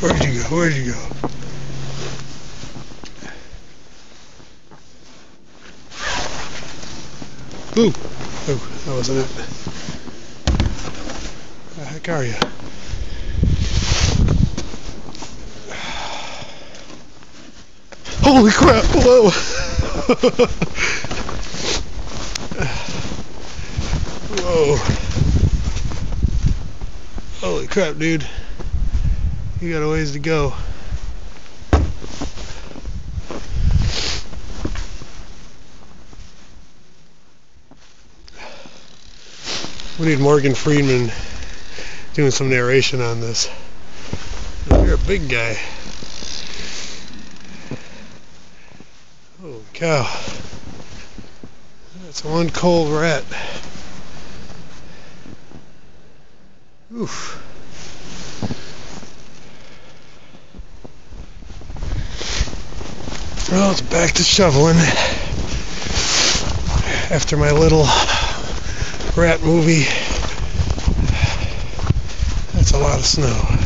Where'd you go? Where'd you go? Boo! Oh, that wasn't it. Where the heck are you? Holy crap! Whoa! Whoa! Holy crap, dude! You got a ways to go. We need Morgan Freeman doing some narration on this. You're a big guy. Holy cow. That's one cold rat. Oof. Well, it's back to shoveling after my little rat movie. That's a lot of snow.